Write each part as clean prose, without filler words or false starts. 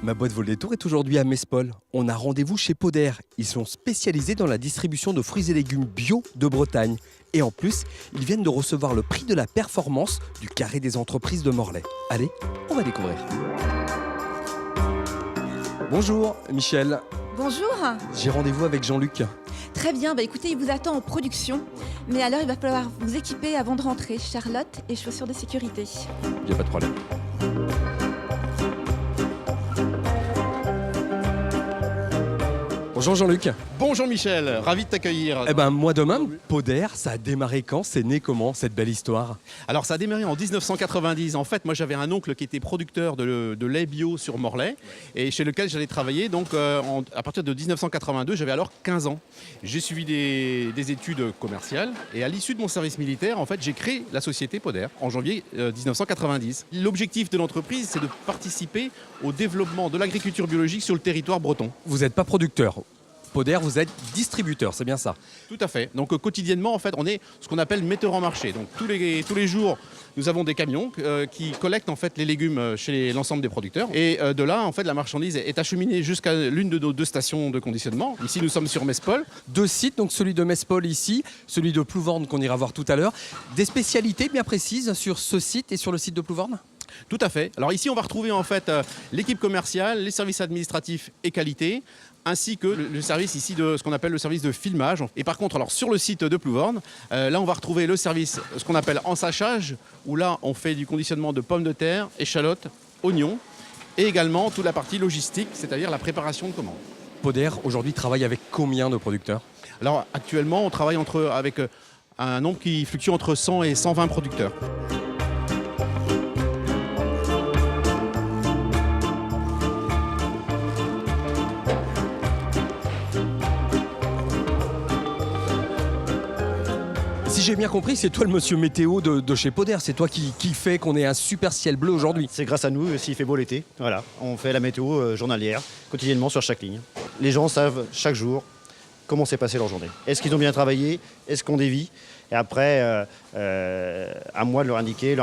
Ma boîte Vol des Tours est aujourd'hui à Mespol. On a rendez-vous chez Poder. Ils sont spécialisés dans la distribution de fruits et légumes bio de Bretagne. Et en plus, ils viennent de recevoir le prix de la performance du carré des entreprises de Morlaix. Allez, on va découvrir. Bonjour Michel, Bonjour. j'ai rendez-vous avec Jean-Luc. Très bien, écoutez, il vous attend en production. Mais alors, il va falloir vous équiper avant de rentrer. Charlotte et chaussures de sécurité. Il n'y a pas de problème. Bonjour Jean-Luc. Bonjour Michel, ravi de t'accueillir. Moi de même, Poder, ça a démarré quand? C'est né comment cette belle histoire? Alors ça a démarré en 1990. En fait, moi j'avais un oncle qui était producteur de lait bio sur Morlaix et chez lequel j'allais travailler. Donc à partir de 1982, j'avais alors 15 ans. J'ai suivi des études commerciales et à l'issue de mon service militaire, en fait, j'ai créé la société Poder en janvier 1990. L'objectif de l'entreprise, c'est de participer au développement de l'agriculture biologique sur le territoire breton. Vous n'êtes pas producteur. Poder, vous êtes distributeur, c'est bien ça? Tout à fait. Donc quotidiennement, en fait, on est ce qu'on appelle metteur en marché. Donc tous les jours, nous avons des camions qui collectent en fait les légumes chez l'ensemble des producteurs. Et de là, en fait, la marchandise est acheminée jusqu'à l'une de nos 2 stations de conditionnement. Ici, nous sommes sur Mespol. 2 sites, donc celui de Mespol ici, celui de Plouvorne qu'on ira voir tout à l'heure. Des spécialités bien précises sur ce site et sur le site de Plouvorne? Tout à fait. Alors ici, on va retrouver en fait l'équipe commerciale, les services administratifs et qualité, ainsi que le service ici de ce qu'on appelle le service de filmage. Et par contre, alors sur le site de Plouvorne, là on va retrouver le service, ce qu'on appelle ensachage, où là on fait du conditionnement de pommes de terre, échalotes, oignons, et également toute la partie logistique, c'est-à-dire la préparation de commandes. Poder aujourd'hui travaille avec combien de producteurs? Alors actuellement, on travaille avec un nombre qui fluctue entre 100 et 120 producteurs. Si j'ai bien compris, c'est toi le monsieur météo de chez Poder. C'est toi qui fait qu'on ait un super ciel bleu aujourd'hui. C'est grâce à nous s'il fait beau l'été. Voilà, on fait la météo journalière, quotidiennement sur chaque ligne. Les gens savent chaque jour comment s'est passée leur journée. Est-ce qu'ils ont bien travaillé? Est-ce qu'on dévie? Et après, à moi de leur indiquer,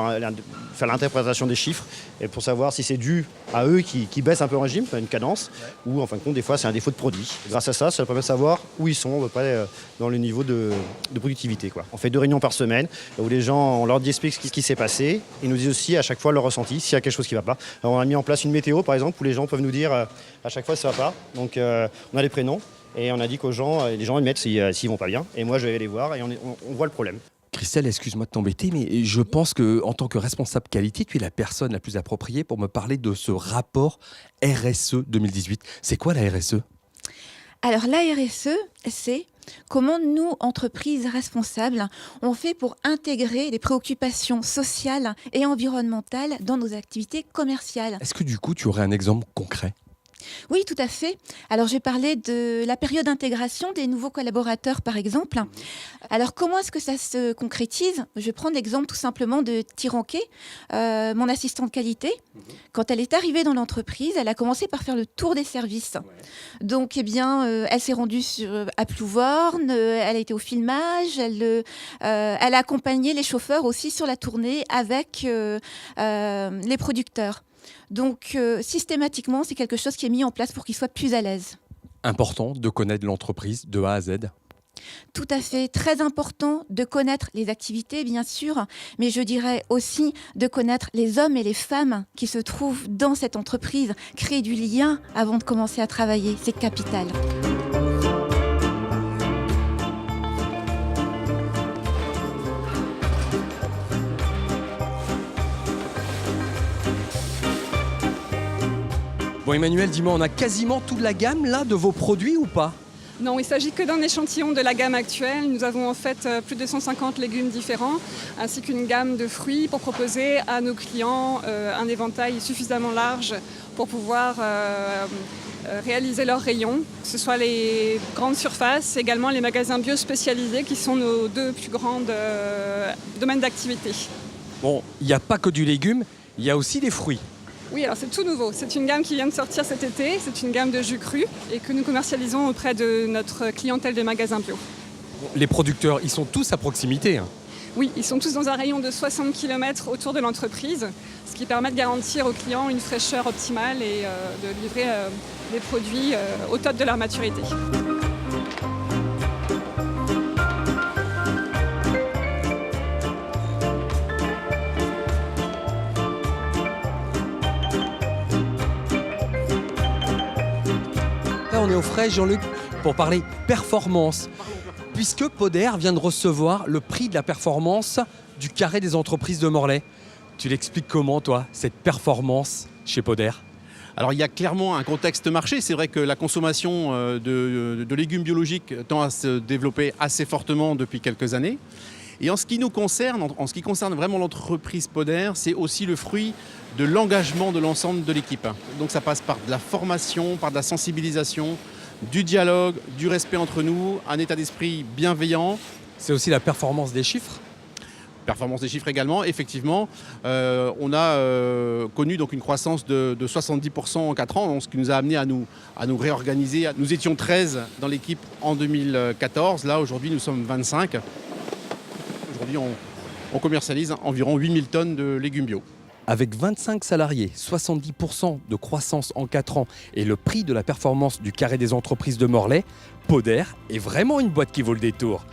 faire l'interprétation des chiffres et pour savoir si c'est dû à eux qui baissent un peu en régime, une cadence, ou en fin de compte, des fois, c'est un défaut de produit. Grâce à ça, ça permet de savoir où ils sont à peu près dans le niveau de productivité, quoi. On fait 2 réunions par semaine où les gens, on leur explique ce qui s'est passé. Ils nous disent aussi à chaque fois leur ressenti, s'il y a quelque chose qui ne va pas. Alors, on a mis en place une météo, par exemple, où les gens peuvent nous dire à chaque fois ça ne va pas. Donc, on a les prénoms. Et on a dit qu'aux gens, les gens ils mettent s'ils vont pas bien. Et moi, je vais aller les voir et on voit le problème. Christelle, excuse-moi de t'embêter, mais je pense qu'en tant que responsable qualité, tu es la personne la plus appropriée pour me parler de ce rapport RSE 2018. C'est quoi la RSE? Alors, la RSE, c'est comment nous, entreprises responsables, on fait pour intégrer les préoccupations sociales et environnementales dans nos activités commerciales. Est-ce que du coup, tu aurais un exemple concret? Oui, tout à fait. Alors, j'ai parlé de la période d'intégration des nouveaux collaborateurs, par exemple. Alors, comment est-ce que ça se concrétise? Je vais prendre l'exemple tout simplement de Tiranquet, mon assistante qualité. Quand elle est arrivée dans l'entreprise, elle a commencé par faire le tour des services. Donc, elle s'est rendue à Plouvorne, elle a été au filmage, elle a accompagné les chauffeurs aussi sur la tournée avec les producteurs. Donc, systématiquement, c'est quelque chose qui est mis en place pour qu'ils soient plus à l'aise. Important de connaître l'entreprise de A à Z. Tout à fait, très important de connaître les activités, bien sûr, mais je dirais aussi de connaître les hommes et les femmes qui se trouvent dans cette entreprise. Créer du lien avant de commencer à travailler, c'est capital. Bon Emmanuel, dis-moi, on a quasiment toute la gamme là de vos produits ou pas? Non, il ne s'agit que d'un échantillon de la gamme actuelle. Nous avons en fait plus de 150 légumes différents, ainsi qu'une gamme de fruits pour proposer à nos clients un éventail suffisamment large pour pouvoir réaliser leurs rayons, que ce soit les grandes surfaces, également les magasins bio spécialisés qui sont nos 2 plus grands domaines d'activité. Bon, il n'y a pas que du légume, il y a aussi des fruits. Oui, alors c'est tout nouveau. C'est une gamme qui vient de sortir cet été. C'est une gamme de jus crus et que nous commercialisons auprès de notre clientèle de magasins bio. Les producteurs, ils sont tous à proximité. Oui, ils sont tous dans un rayon de 60 km autour de l'entreprise, ce qui permet de garantir aux clients une fraîcheur optimale et de livrer des produits au top de leur maturité. Là, on est au frais, Jean-Luc, pour parler performance. Puisque Poder vient de recevoir le prix de la performance du carré des entreprises de Morlaix. Tu l'expliques comment, toi, cette performance chez Poder ? Alors il y a clairement un contexte marché. C'est vrai que la consommation de légumes biologiques tend à se développer assez fortement depuis quelques années. Et en ce qui nous concerne, en ce qui concerne vraiment l'entreprise Poder, c'est aussi le fruit de l'engagement de l'ensemble de l'équipe. Donc ça passe par de la formation, par de la sensibilisation, du dialogue, du respect entre nous, un état d'esprit bienveillant. C'est aussi la performance des chiffres ? Performance des chiffres également, effectivement. On a connu donc une croissance de 70% en 4 ans, ce qui nous a amené à nous réorganiser. Nous étions 13 dans l'équipe en 2014, là aujourd'hui nous sommes 25. Aujourd'hui on commercialise environ 8000 tonnes de légumes bio. Avec 25 salariés, 70% de croissance en 4 ans et le prix de la performance du carré des entreprises de Morlaix, Poder est vraiment une boîte qui vaut le détour.